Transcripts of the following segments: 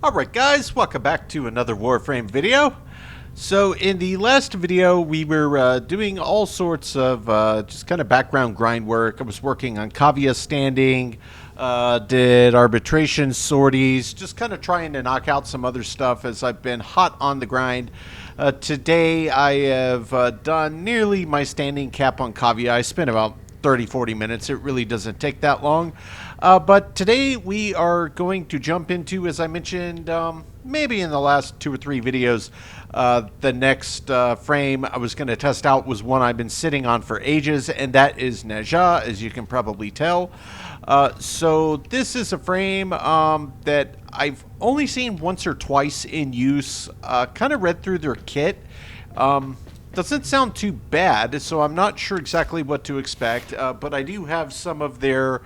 Alright guys, welcome back to another Warframe video. So in the last video we were doing all sorts of just kind of background grind work. I was working on Kavya standing, did arbitration sorties, just kind of trying to knock out some other stuff as I've been hot on the grind. Today I have done nearly my standing cap on Kavya. I spent about 30-40 minutes. It really doesn't take that long. But today we are going to jump into, as I mentioned, maybe in the last 2 or 3 videos, the next frame I was going to test out was one I've been sitting on for ages, and that is Nezha, as you can probably tell. So this is a frame that I've only seen once or twice in use. Kind of read through their kit. Doesn't sound too bad, so I'm not sure exactly what to expect, but I do have some of their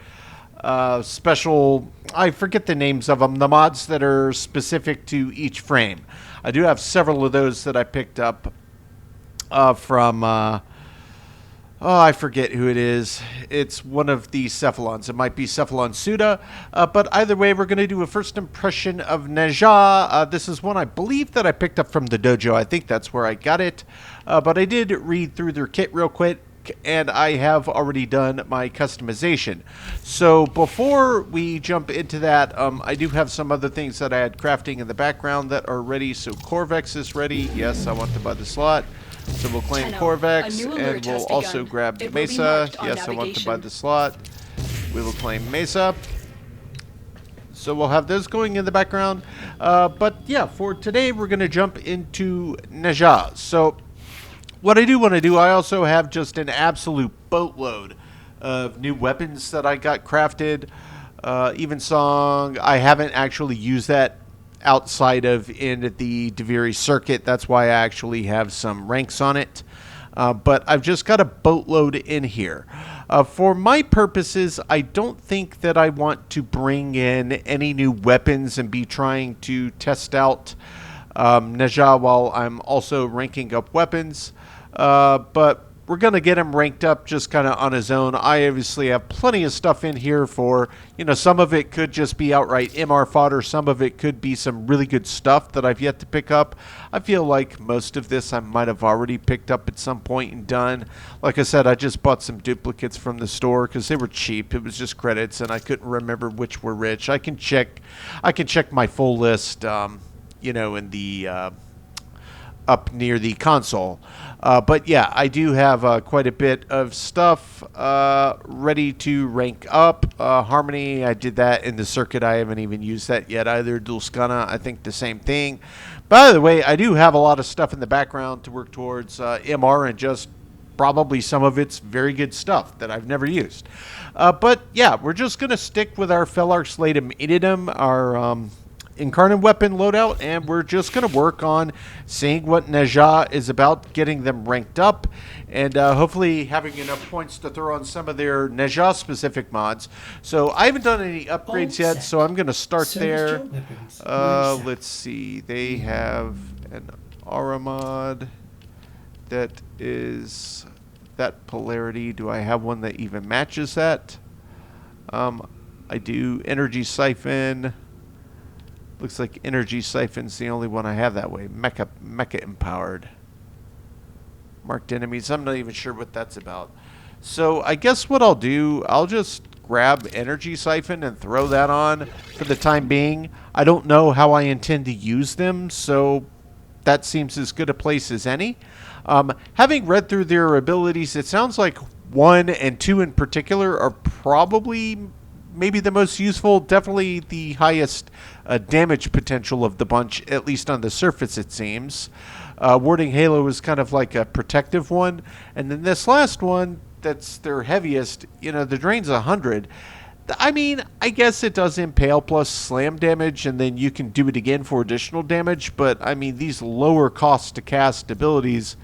special, I forget the names of them, the mods that are specific to each frame. I do have several of those that I picked up from, oh, I forget who it is. It's one of the Cephalons. It might be Cephalon Suda, but either way, we're going to do a first impression of Nezha. This is one I believe that I picked up from the dojo. I think that's where I got it, but I did read through their kit real quick, and I have already done my customization. So before we jump into that, I do have some other things that I had crafting in the background that are ready. So Corvex is ready. Yes, I want to buy the slot. So we'll claim Corvex, and we'll also grab Mesa. Yes, I want to buy the slot. We will claim Mesa. So we'll have those going in the background. But yeah, for today, we're going to jump into Nezha. So what I do want to do, I also have just an absolute boatload of new weapons that I got crafted. Evensong, I haven't actually used that outside of in the Deviri circuit. That's why I actually have some ranks on it. But I've just got a boatload in here. For my purposes, I don't think that I want to bring in any new weapons and be trying to test out Nezha while I'm also ranking up weapons. But we're going to get him ranked up just kind of on his own. I obviously have plenty of stuff in here for, you know, some of it could just be outright MR fodder. Some of it could be some really good stuff that I've yet to pick up. I feel like most of this I might have already picked up at some point and done. Like I said, I just bought some duplicates from the store because they were cheap. It was just credits, and I couldn't remember which were which. I can check my full list, you know, in the up near the console. But yeah, I do have quite a bit of stuff ready to rank up. Harmony, I did that in the circuit. I haven't even used that yet either. Dulskana, I think the same thing. By the way, I do have a lot of stuff in the background to work towards MR, and just probably some of it's very good stuff that I've never used. But yeah, we're just going to stick with our Felarx Latum Ididum, our Incarnate weapon loadout, and we're just going to work on seeing what Nezha is about, getting them ranked up, and hopefully having enough points to throw on some of their Nezha specific mods. So I haven't done any upgrades yet, so I'm going to start there. Let's see, they have an Aura mod that is that polarity. Do I have one that even matches that? I do. Energy Siphon. Looks like Energy Siphon's the only one I have that way. Mecha empowered. Marked enemies. I'm not even sure what that's about. So I guess what I'll do, I'll just grab Energy Siphon and throw that on for the time being. I don't know how I intend to use them, so that seems as good a place as any. Having read through their abilities, it sounds like 1 and 2 in particular are probably maybe the most useful, definitely the highest damage potential of the bunch, at least on the surface it seems. Warding Halo is kind of like a protective one, and then this last one, that's their heaviest, you know, the drain's 100. I mean, I guess it does impale plus slam damage, and then you can do it again for additional damage, but I mean, these lower cost to cast abilities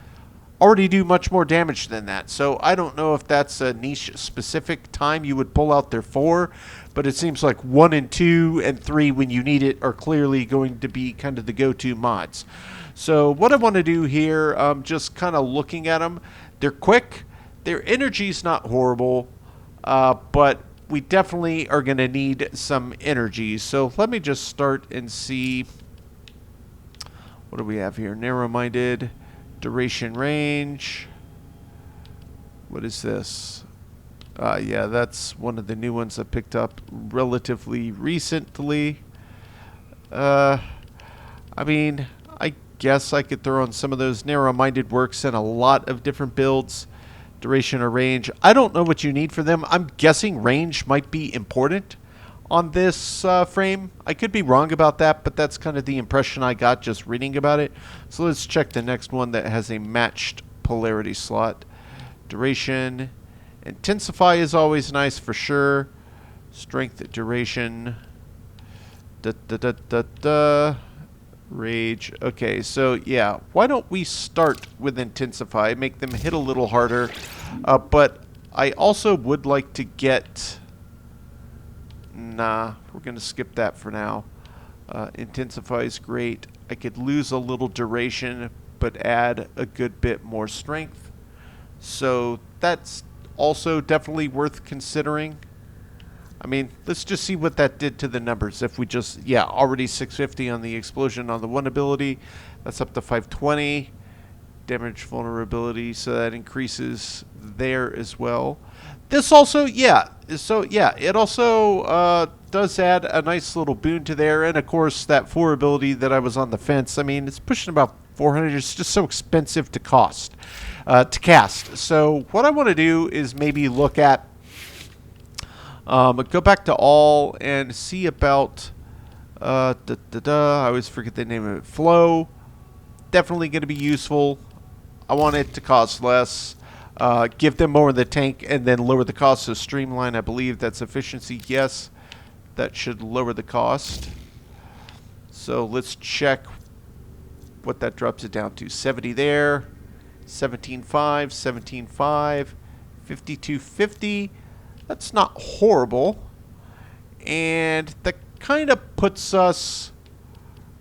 already do much more damage than that. So I don't know if that's a niche specific time you would pull out their 4, but it seems like 1 and 2 and 3 when you need it are clearly going to be kind of the go-to mods. So what I want to do here, just kind of looking at them, they're quick, their energy's not horrible, but we definitely are going to need some energy. So let me just start and see. What do we have here? Narrow-minded, duration range. What is this? Yeah, that's one of the new ones I picked up relatively recently. I mean, I guess I could throw on some of those. Narrow-minded works in a lot of different builds. Duration or range. I don't know what you need for them. I'm guessing range might be important on this frame. I could be wrong about that, but that's kind of the impression I got just reading about it. So let's check the next one that has a matched polarity slot. Duration. Intensify is always nice for sure. Strength, duration. Rage. Okay, so yeah, why don't we start with Intensify, make them hit a little harder, but I also would like to get... Nah, we're going to skip that for now. Intensify is great. I could lose a little duration, but add a good bit more strength. So that's also definitely worth considering. I mean, let's just see what that did to the numbers. If we just, yeah, already 650 on the explosion on the one ability. That's up to 520. Damage vulnerability, so that increases there as well. This also, yeah, so yeah, it also does add a nice little boon to there. And of course, that 4 ability that I was on the fence, I mean, it's pushing about 400. It's just so expensive to cast. So what I want to do is maybe look at, go back to all and see about, I always forget the name of it, flow. Definitely going to be useful. I want it to cost less. Give them more in the tank and then lower the cost. So streamline, I believe that's efficiency. Yes, that should lower the cost. So let's check what that drops it down to. 70 there, 17.5, 17.5, 52.50. That's not horrible. And that kind of puts us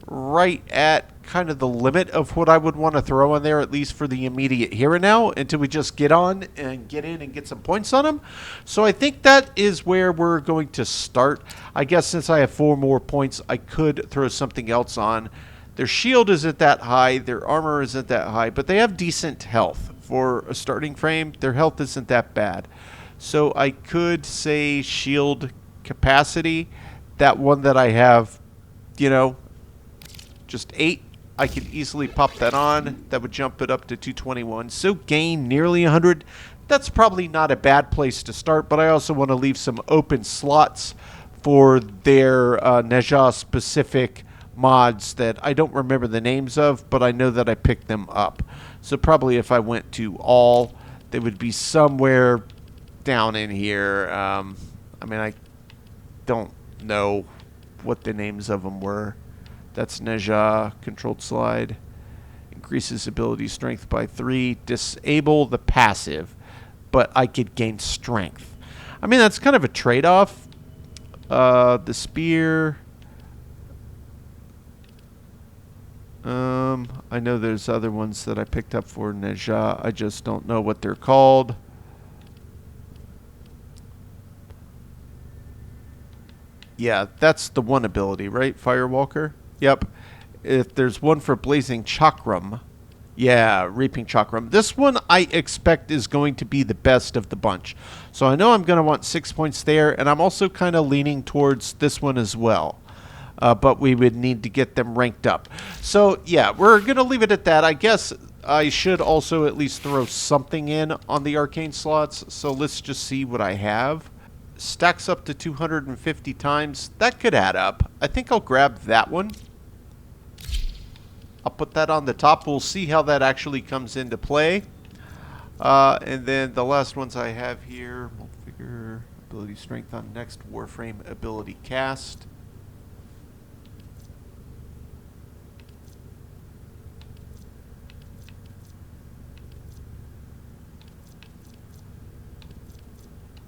right at kind of the limit of what I would want to throw on there, at least for the immediate here and now, until we just get on and get in and get some points on them. So I think that is where we're going to start. I guess since I have 4 more points, I could throw something else on. Their shield isn't that high, their armor isn't that high, but they have decent health. For a starting frame, their health isn't that bad. So I could say shield capacity, that one that I have, you know, just 8. I could easily pop that on. That would jump it up to 221. So gain nearly 100. That's probably not a bad place to start, but I also want to leave some open slots for their Nezha specific mods that I don't remember the names of, but I know that I picked them up. So probably if I went to all, they would be somewhere down in here. I mean, I don't know what the names of them were. That's Nezha, controlled slide, increases ability strength by 3, disable the passive, but I could gain strength. I mean, that's kind of a trade-off. The spear, I know there's other ones that I picked up for Nezha, I just don't know what they're called. Yeah, that's the one ability, right? Firewalker? Yep. If there's one for Blazing Chakram, yeah, Reaping Chakram. This one I expect is going to be the best of the bunch. So I know I'm going to want 6 points there, and I'm also kind of leaning towards this one as well. But we would need to get them ranked up. So yeah, we're going to leave it at that. I guess I should also at least throw something in on the arcane slots. So let's just see what I have. Stacks up to 250 times. That could add up. I think I'll grab that one. I'll put that on the top. We'll see how that actually comes into play. And then the last ones I have here, figure ability strength on next Warframe ability cast.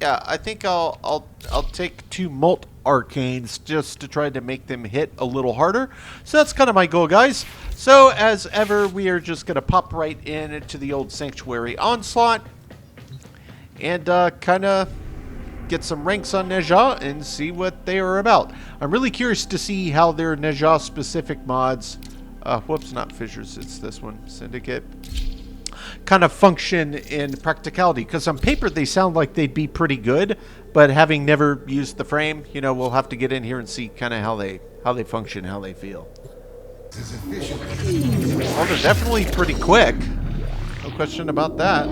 Yeah, I think I'll take 2 Molt Arcanes just to try to make them hit a little harder. So that's kind of my goal, guys. So as ever, we are just going to pop right into the old Sanctuary Onslaught and kind of get some ranks on Nezha and see what they are about. I'm really curious to see how their Nezha specific mods, whoops, not fissures, it's this one, Syndicate, kind of function in practicality, because on paper they sound like they'd be pretty good, but having never used the frame, you know, we'll have to get in here and see kind of how they function, how they feel. Well, they're definitely pretty quick, no question about that.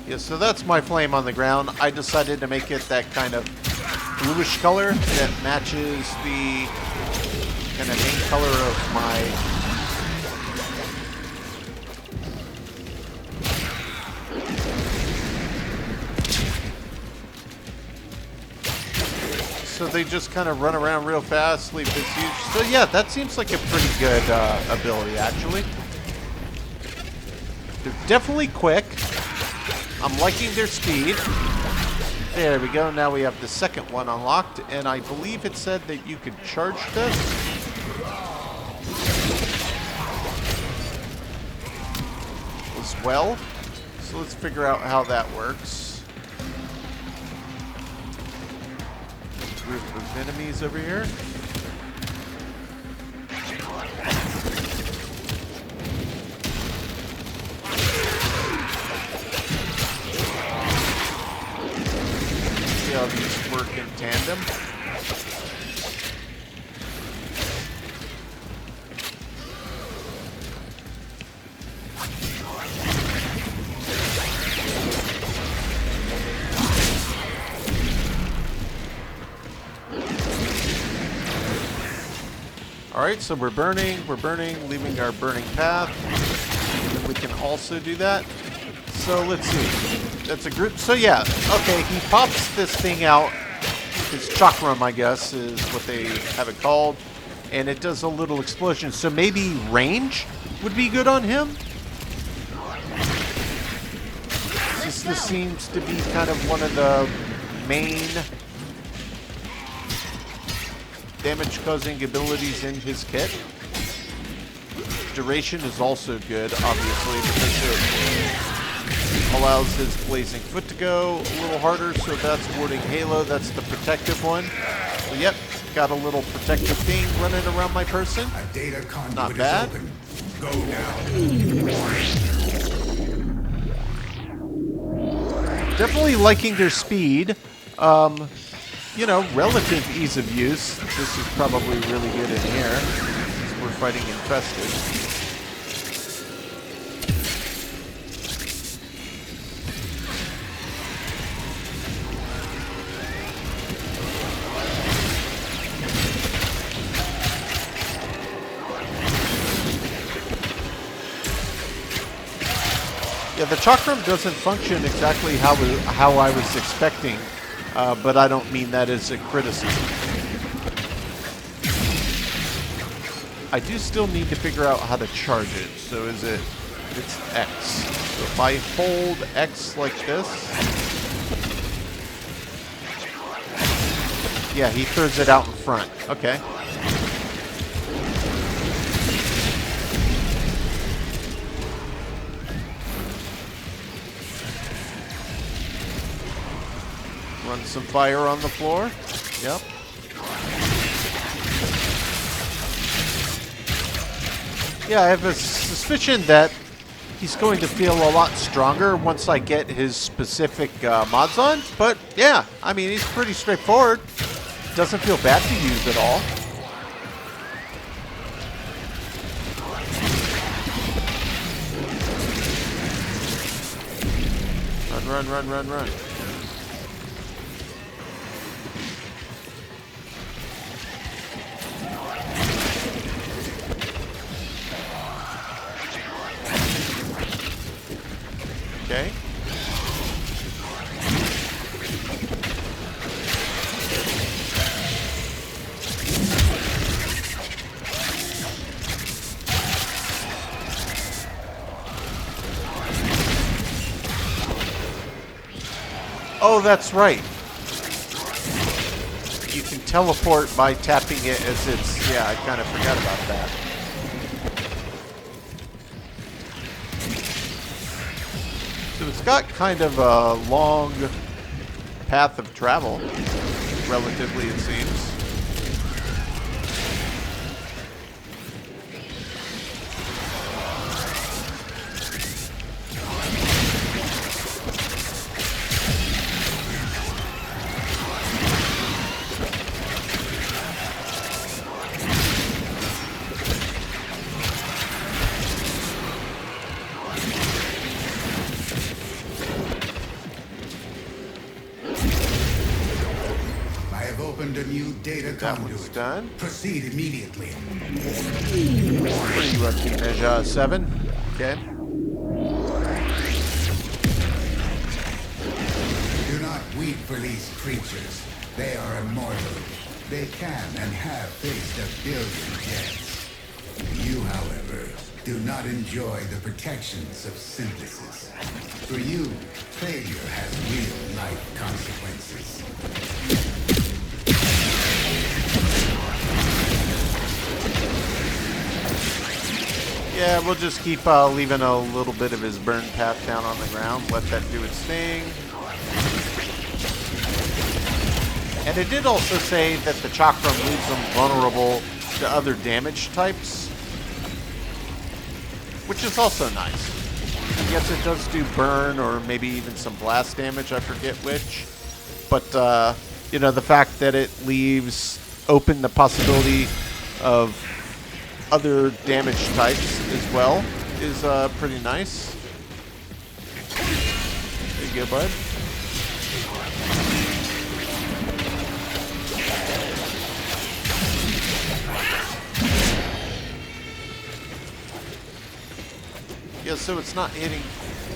Yeah, so that's my flame on the ground. I decided to make it that kind of bluish color that matches the kind of main color of my... So they just kind of run around real fast, leave this huge... So yeah, that seems like a pretty good ability, actually. They're definitely quick. I'm liking their speed. There we go. Now we have the second one unlocked, and I believe it said that you could charge this. As well. So let's figure out how that works. Group of enemies over here. See how these work in tandem. Alright, so we're burning, leaving our burning path. And we can also do that. So let's see. That's a group. So yeah, okay, he pops this thing out. His chakram, I guess, is what they have it called. And it does a little explosion. So maybe range would be good on him? This seems to be kind of one of the main damage-causing abilities in his kit. Duration is also good, obviously, because it allows his blazing foot to go a little harder, so that's warding Halo. That's the protective one. So, yep, got a little protective thing running around my person. Not bad. Go now. Definitely liking their speed. You know, relative ease of use. This is probably really good in here. We're fighting infested. Yeah, the chakram doesn't function exactly how I was expecting. But I don't mean that as a criticism. I do still need to figure out how to charge it. So is it... It's X. So if I hold X like this... Yeah, he throws it out in front. Okay. Run some fire on the floor. Yep. Yeah, I have a suspicion that he's going to feel a lot stronger once I get his specific mods on. But yeah, I mean, he's pretty straightforward. Doesn't feel bad to use at all. Run, run, run, run, run. Oh, that's right. You can teleport by tapping it as it's... Yeah, I kind of forgot about that. So it's got kind of a long path of travel, relatively, it seems. A new data That one's conduit. done. Proceed immediately. What are you up to, Nezha? 7? Okay. Do not weep for these creatures. They are immortal. They can and have faced 1 billion deaths. You, however, do not enjoy the protections of synthesis. For you, failure has real-life consequences. Yeah, we'll just keep leaving a little bit of his burn path down on the ground. Let that do its thing. And it did also say that the chakram leaves them vulnerable to other damage types, which is also nice. I guess it does do burn or maybe even some blast damage, I forget which. But, you know, the fact that it leaves open the possibility of other damage types as well is pretty nice. There you go, bud. Yeah, so it's not hitting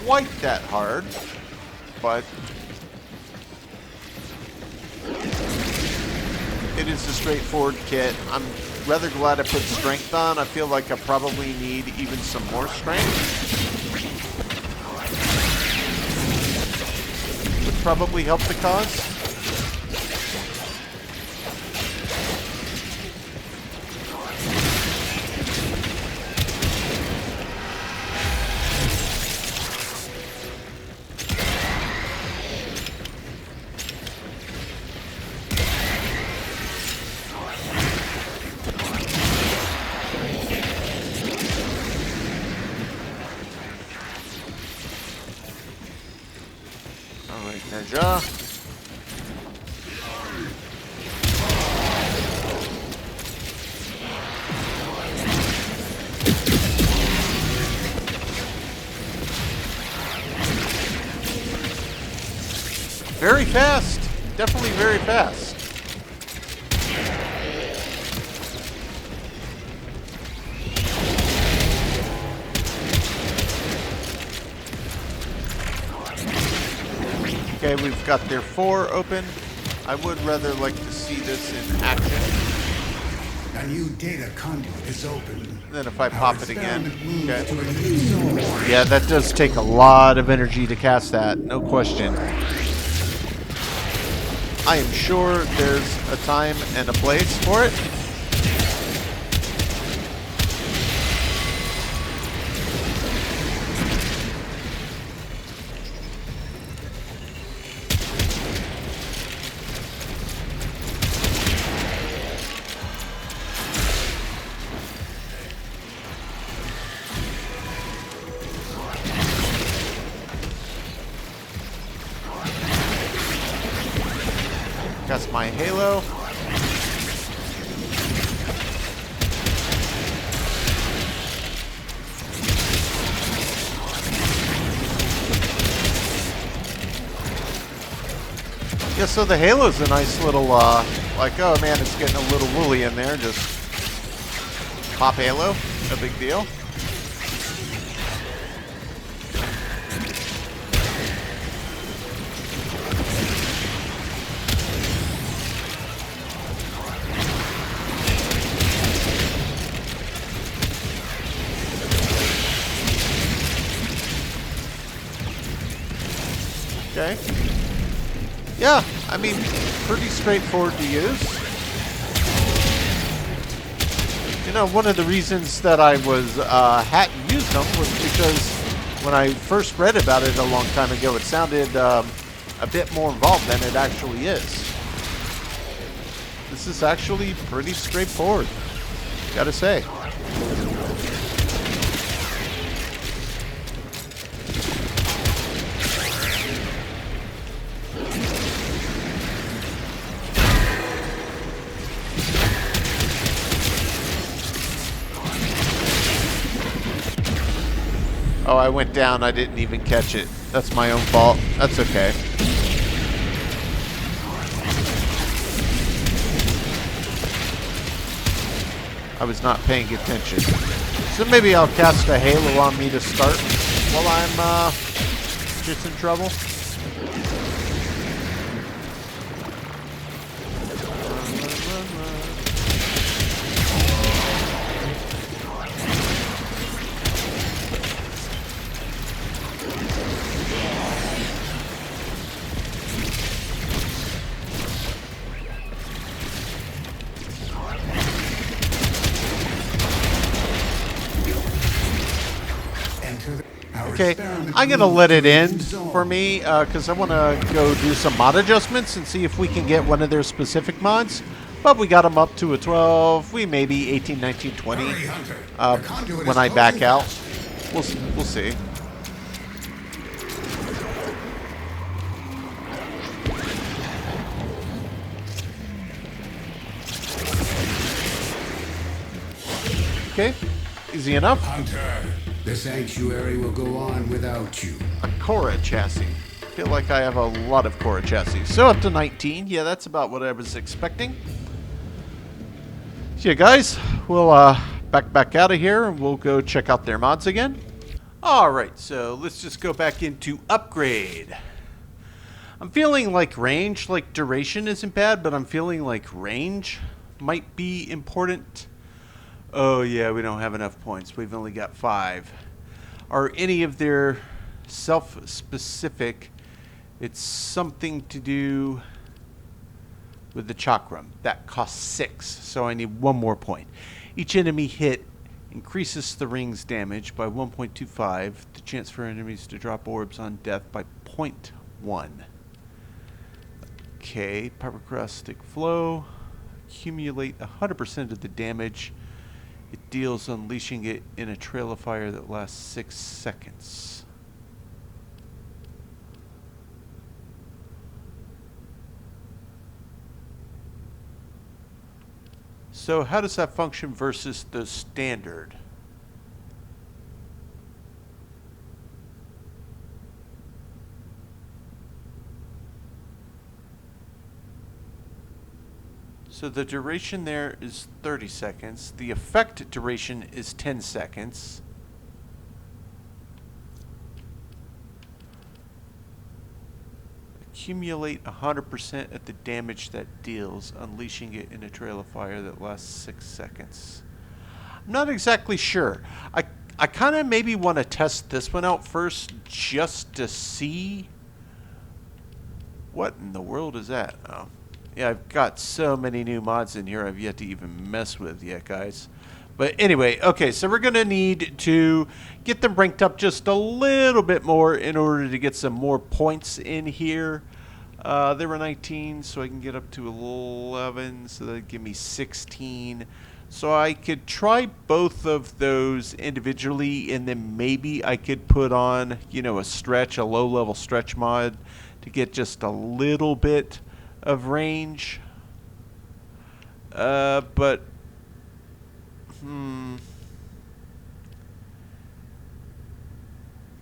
quite that hard, but it is a straightforward kit. I'm rather glad I put strength on. I feel like I probably need even some more strength. Would probably help the cause. Nezha. Very fast. Definitely very fast. Okay, we've got their 4 open. I would rather like to see this in action. A new data conduit is open. Then if I pop it again. Okay. To a new zone. Yeah, that does take a lot of energy to cast that, no question. I am sure there's a time and a place for it. That's my halo. Yeah, so the halo's a nice little, like, oh man, it's getting a little woolly in there. Just pop halo, no big deal. Okay. Yeah, I mean, pretty straightforward to use. You know, one of the reasons that I was hadn't used them was because when I first read about it a long time ago, it sounded a bit more involved than it actually is. This is actually pretty straightforward, gotta say. Oh, I went down. I didn't even catch it. That's my own fault. That's okay. I was not paying attention. So maybe I'll cast a halo on me to start while I'm just in trouble. Okay, I'm going to let it end for me because I want to go do some mod adjustments and see if we can get one of their specific mods. But we got them up to a 12, we maybe 18, 19, 20 when I back out. We'll see. Okay, easy enough. Hunter, the Sanctuary will go on without you. A Cora chassis. I feel like I have a lot of Cora chassis. So up to 19. Yeah, that's about what I was expecting. So yeah, guys, we'll back out of here and we'll go check out their mods again. Alright, so let's just go back into upgrade. I'm feeling like range, like duration isn't bad, but I'm feeling like range might be important. Oh yeah, we don't have enough points. We've only got 5. Are any of their self-specific? It's something to do with the chakram. That costs 6, so I need 1 more point. Each enemy hit increases the ring's damage by 1.25. The chance for enemies to drop orbs on death by 0.1. Okay, pyroclastic flow. Accumulate 100% of the damage it deals, unleashing it in a trail of fire that lasts 6 seconds. So how does that function versus the standard? So the duration there is 30 seconds. The effect duration is 10 seconds. Accumulate 100% of the damage that deals, unleashing it in a trail of fire that lasts 6 seconds. I'm not exactly sure. I kind of maybe want to test this one out first just to see what in the world is that. Oh. Yeah, I've got so many new mods in here I've yet to even mess with yet, guys. But anyway, okay, so we're going to need to get them ranked up just a little bit more in order to get some more points in here. They were 19, so I can get up to 11, so that'd give me 16. So I could try both of those individually, and then maybe I could put on, you know, a low-level stretch mod to get just a little bit of range, but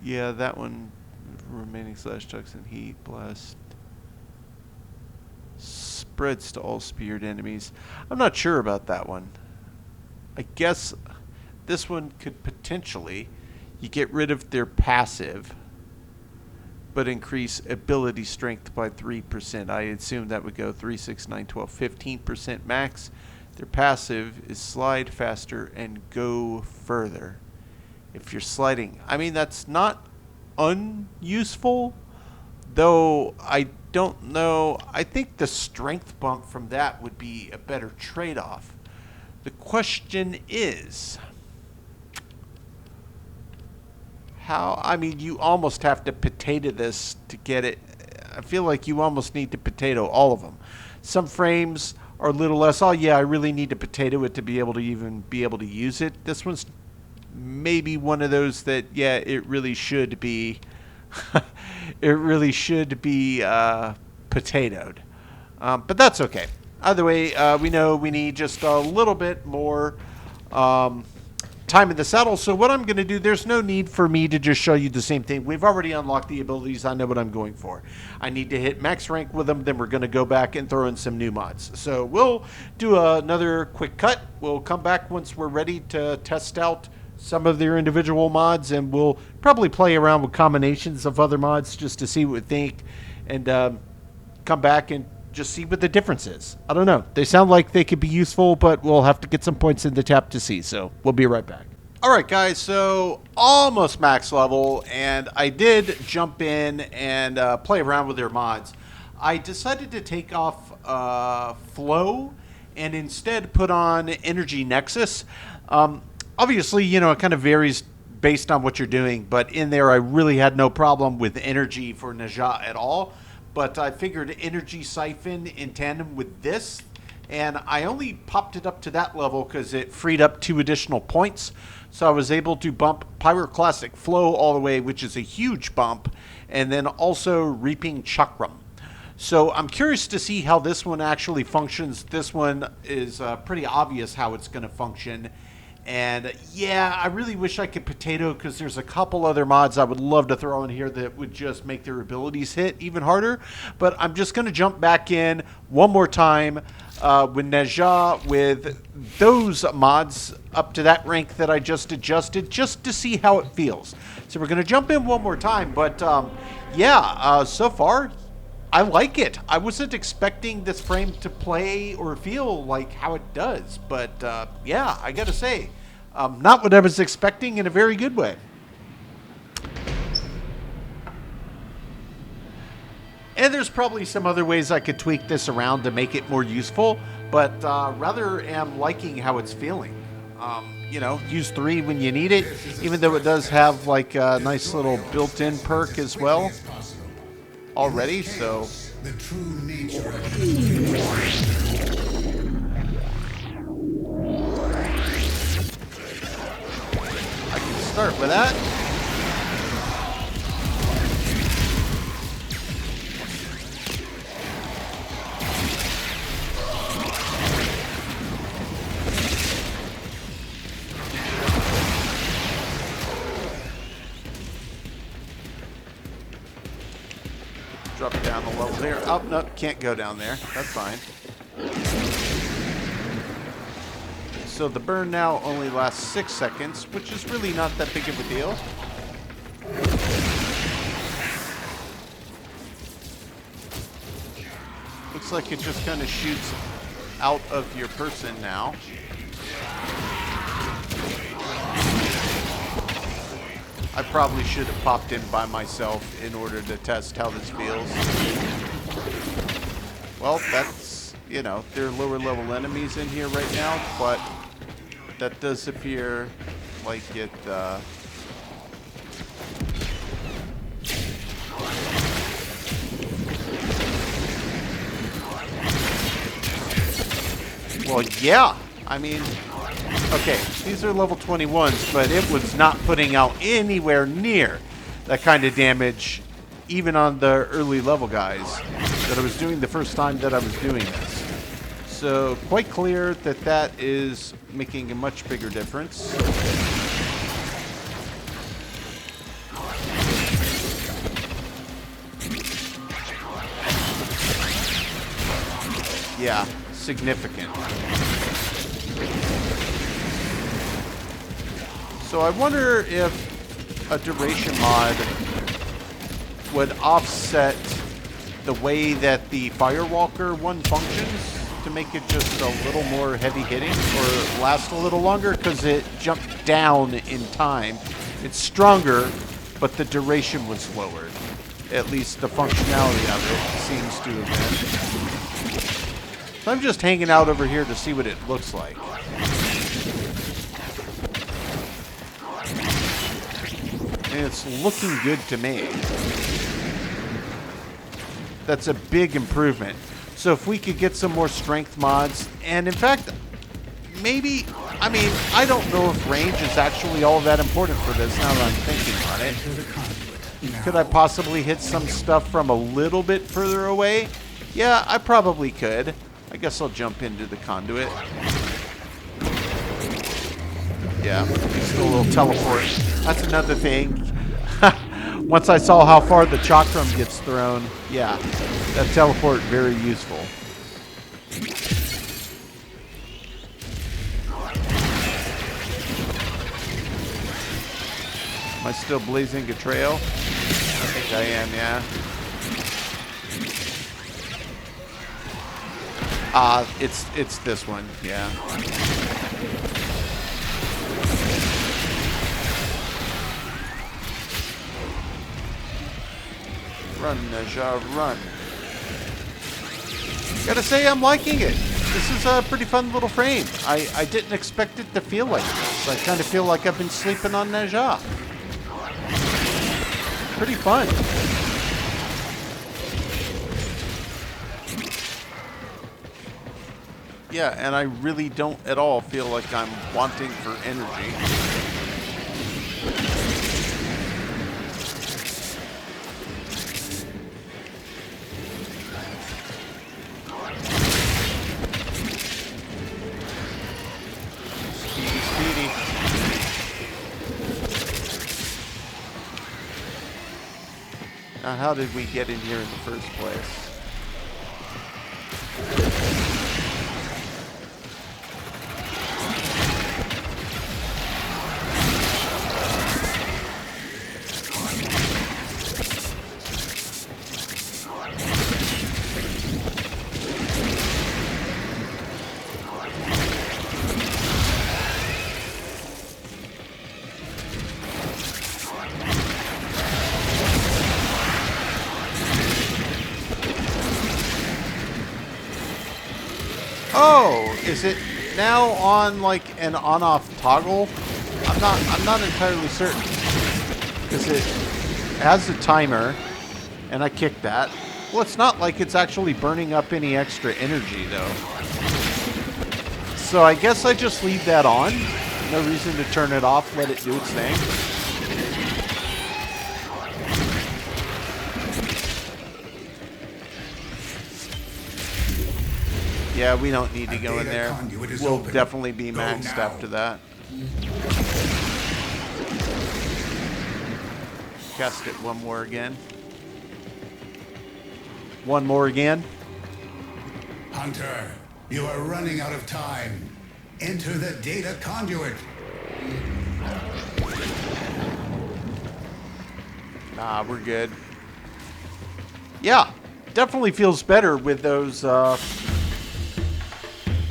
yeah, that one remaining slash toxin heat blast spreads to all speared enemies. I'm not sure about that one. I guess this one could potentially, you get rid of their passive but increase ability strength by 3%. I assume that would go 3, 6, 9, 12, 15% max. Their passive is slide faster and go further. If you're sliding, I mean, that's not unuseful, though I don't know. I think the strength bump from that would be a better trade-off. The question is, how, I mean, you almost have to potato this to get it. I feel like you almost need to potato all of them. Some frames are a little less, oh yeah, I really need to potato it to be able to even be able to use it. This one's maybe one of those that, yeah, it really should be, it really should be potatoed. But that's okay. Either way, we know we need just a little bit more time in the saddle. So what I'm going to do, there's no need for me to just show you the same thing. We've already unlocked the abilities. I know what I'm going for. I need to hit max rank with them. Then we're going to go back and throw in some new mods. So we'll do another quick cut. We'll come back once we're ready to test out some of their individual mods, and we'll probably play around with combinations of other mods just to see what we think, and come back and just see what the difference is. I don't know. They sound like they could be useful, but we'll have to get some points in the tap to see. So we'll be right back. All right, guys. So almost max level, and I did jump in and play around with their mods. I decided to take off Flow and instead put on Energy Nexus. Obviously, you know, it kind of varies based on what you're doing, but in there I really had no problem with energy for Nezha at all. But I figured Energy Siphon in tandem with this, and I only popped it up to that level because it freed up 2 additional points. So I was able to bump Pyroclastic Flow all the way, which is a huge bump, and then also Reaping Chakram. So I'm curious to see how this one actually functions. This one is pretty obvious how it's going to function. And yeah, I really wish I could potato, because there's a couple other mods I would love to throw in here that would just make their abilities hit even harder. But I'm just going to jump back in one more time with Nezha with those mods up to that rank that I just adjusted, just to see how it feels. So we're going to jump in one more time. But yeah, so far, I like it. I wasn't expecting this frame to play or feel like how it does, but yeah, I gotta say, not what I was expecting in a very good way. And there's probably some other ways I could tweak this around to make it more useful, but rather am liking how it's feeling. You know, use 3 when you need it, even though it does have like a nice little built-in perk as well already, so the true nature of I can start with that. Drop down the level there. Oh, no, can't go down there. That's fine. So the burn now only lasts 6 seconds, which is really not that big of a deal. Looks like it just kind of shoots out of your person now. I probably should have popped in by myself in order to test how this feels. Well, that's, you know, there are lower level enemies in here right now, but that does appear like it, well, yeah, I mean, okay, these are level 21s, but it was not putting out anywhere near that kind of damage, even on the early level guys, that I was doing the first time that I was doing this. So, quite clear that that is making a much bigger difference. Yeah, significant. So I wonder if a duration mod would offset the way that the Firewalker one functions to make it just a little more heavy hitting or last a little longer, because it jumped down in time. It's stronger, but the duration was lowered. At least the functionality of it seems to have been. So I'm just hanging out over here to see what it looks like. And it's looking good to me. That's a big improvement. So if we could get some more strength mods, and in fact, maybe, I mean, I don't know if range is actually all that important for this now that I'm thinking on it. Could I possibly hit some stuff from a little bit further away? Yeah, I probably could. I guess I'll jump into the conduit. Yeah, just a little teleport. That's another thing. Once I saw how far the chakram gets thrown, yeah, that teleport very useful. Am I still blazing a trail? I think I am, yeah. It's this one, yeah. Run, Nezha, run. Gotta say, I'm liking it. This is a pretty fun little frame. I didn't expect it to feel like this. I kind of feel like I've been sleeping on Nezha. Pretty fun. Yeah, and I really don't at all feel like I'm wanting for energy. Speedy. Now, how did we get in here in the first place? Oh, is it now on like an on-off toggle? I'm not entirely certain. Because it has a timer, and I kicked that. Well, it's not like it's actually burning up any extra energy though. So I guess I just leave that on. No reason to turn it off, let it do its thing. Yeah, we don't need to go in there. We'll definitely be maxed after that. Cast it one more again. One more again. Hunter, you are running out of time. Enter the data conduit. Nah, we're good. Yeah, definitely feels better with those,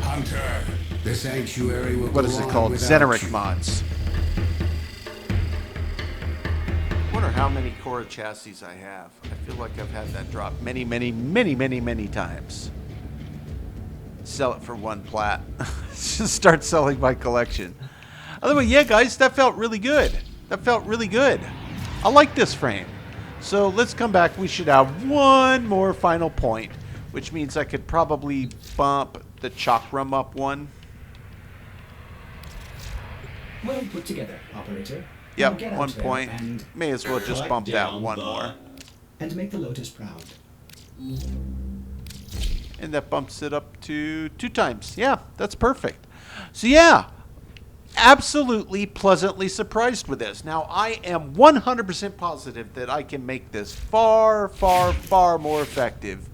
Hunter, the Sanctuary will what is it called? Rechecking Mods. I wonder how many core chassis I have. I feel like I've had that drop many times. Sell it for one plat. Just start selling my collection. Otherwise, yeah, guys, that felt really good. That felt really good. I like this frame. So let's come back. We should have one more final point, which means I could probably bump the chakram up one. Well put together, operator. Yep, 1 point. May as well just bump that one more. And make the Lotus proud. And that bumps it up to 2 times. Yeah, that's perfect. So yeah, absolutely pleasantly surprised with this. Now, I am 100% positive that I can make this far, far, far more effective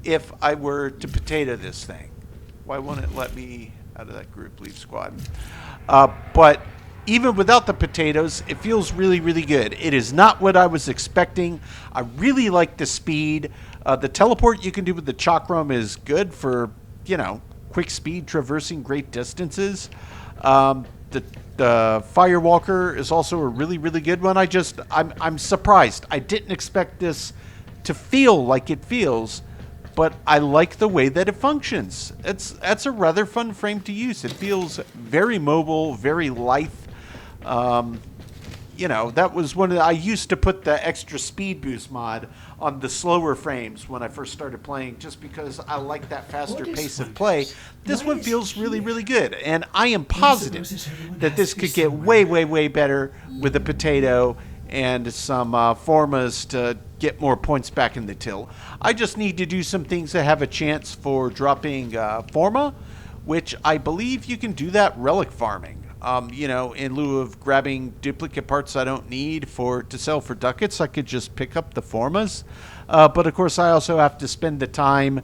if I were to potato this thing. Why won't it let me out of that group leave squad? But even without the potatoes, it feels really, really good. It is not what I was expecting. I really like the speed. The teleport you can do with the chakram is good for, you know, quick speed traversing great distances. The the Firewalker is also a really, really good one. I'm surprised. I didn't expect this to feel like it feels, but I like the way that it functions. That's a rather fun frame to use. It feels very mobile, very lithe. You know, that was one of the, I used to put the extra speed boost mod on the slower frames when I first started playing, just because I like that faster pace of play. This one feels really, really good, and I am positive that this could get way, way, way better with the potato and some formas to get more points back in the till. I just need to do some things that have a chance for dropping forma, which I believe you can do that relic farming. You know, in lieu of grabbing duplicate parts I don't need to sell for ducats, I could just pick up the formas. But of course, I also have to spend the time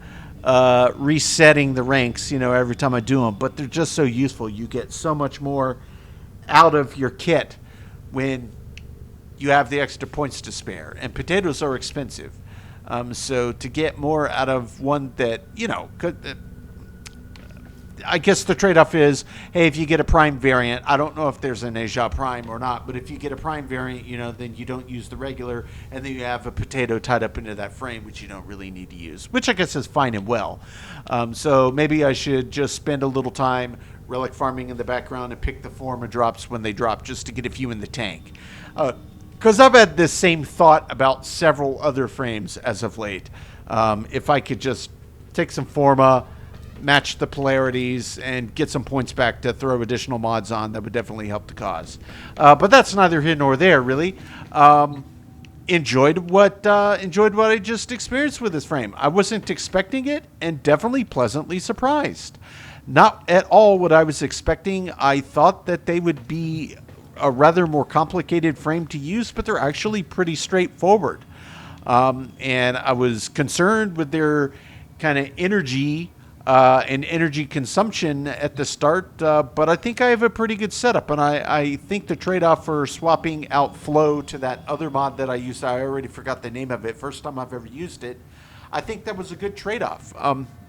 resetting the ranks, you know, every time I do them. But they're just so useful. You get so much more out of your kit when you have the extra points to spare. And potatoes are expensive. So to get more out of one that, you know, I guess the trade-off is, hey, if you get a Prime variant, I don't know if there's a Nezha Prime or not, but if you get a Prime variant, you know, then you don't use the regular, and then you have a potato tied up into that frame, which you don't really need to use, which I guess is fine and well. So maybe I should just spend a little time relic farming in the background and pick the forma drops when they drop, just to get a few in the tank. Because I've had this same thought about several other frames as of late. If I could just take some forma, match the polarities, and get some points back to throw additional mods on, that would definitely help the cause. But that's neither here nor there, really. Enjoyed what I just experienced with this frame. I wasn't expecting it, and definitely pleasantly surprised. Not at all what I was expecting. I thought that they would be a rather more complicated frame to use, but they're actually pretty straightforward. And I was concerned with their kind of energy and energy consumption at the start, but I think I have a pretty good setup, and I think the trade-off for swapping out flow to that other mod that I used, I already forgot the name of it, first time I've ever used it, I think that was a good trade-off.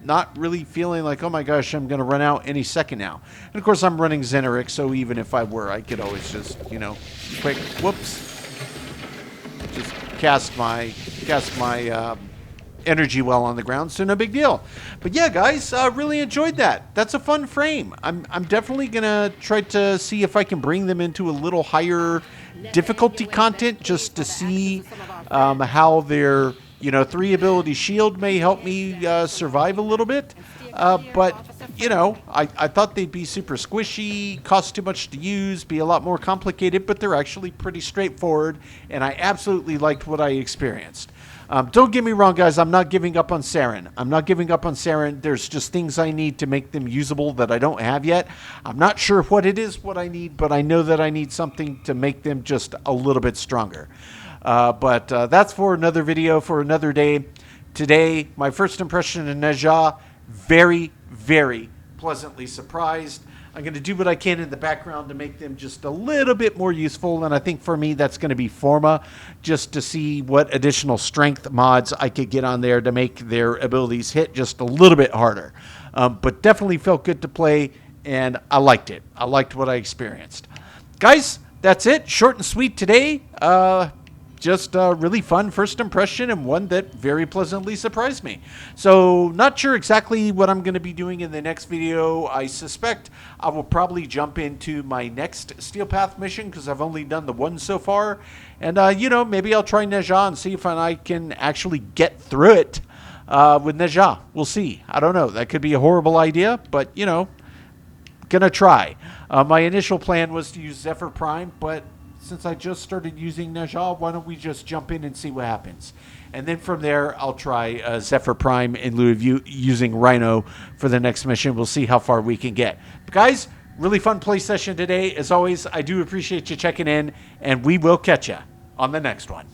Not really feeling like, oh my gosh, I'm going to run out any second now. And of course I'm running Xeneric, so even if I were, I could always just, you know, quick, whoops, just cast my energy well on the ground, so no big deal. But yeah, guys, really enjoyed that. That's a fun frame. I'm definitely gonna try to see if I can bring them into a little higher difficulty content, just to see how their, you know, 3 ability shield may help me survive a little bit. But you know, I thought they'd be super squishy, cost too much to use, be a lot more complicated, but they're actually pretty straightforward, and I absolutely liked what I experienced. Don't get me wrong, guys. I'm not giving up on Saren. I'm not giving up on Saren. There's just things I need to make them usable that I don't have yet. I'm not sure what it is, what I need, but I know that I need something to make them just a little bit stronger. But that's for another video, for another day. Today, my first impression of Nezha, very, very pleasantly surprised. I'm going to do what I can in the background to make them just a little bit more useful, and I think for me that's going to be forma, just to see what additional strength mods I could get on there to make their abilities hit just a little bit harder. But definitely felt good to play, and I liked it. I liked what I experienced. Guys, that's it. Short and sweet today. Just a really fun first impression, and one that very pleasantly surprised me. So not sure exactly what I'm going to be doing in the next video. I suspect I will probably jump into my next Steel Path mission, because I've only done the one so far. And, you know, maybe I'll try Nezha and see if I can actually get through it with Nezha. We'll see. I don't know. That could be a horrible idea, but, you know, gonna try. My initial plan was to use Zephyr Prime, but since I just started using Nezha, why don't we just jump in and see what happens? And then from there, I'll try Zephyr Prime in lieu of using Rhino for the next mission. We'll see how far we can get. But guys, really fun play session today. As always, I do appreciate you checking in, and we will catch you on the next one.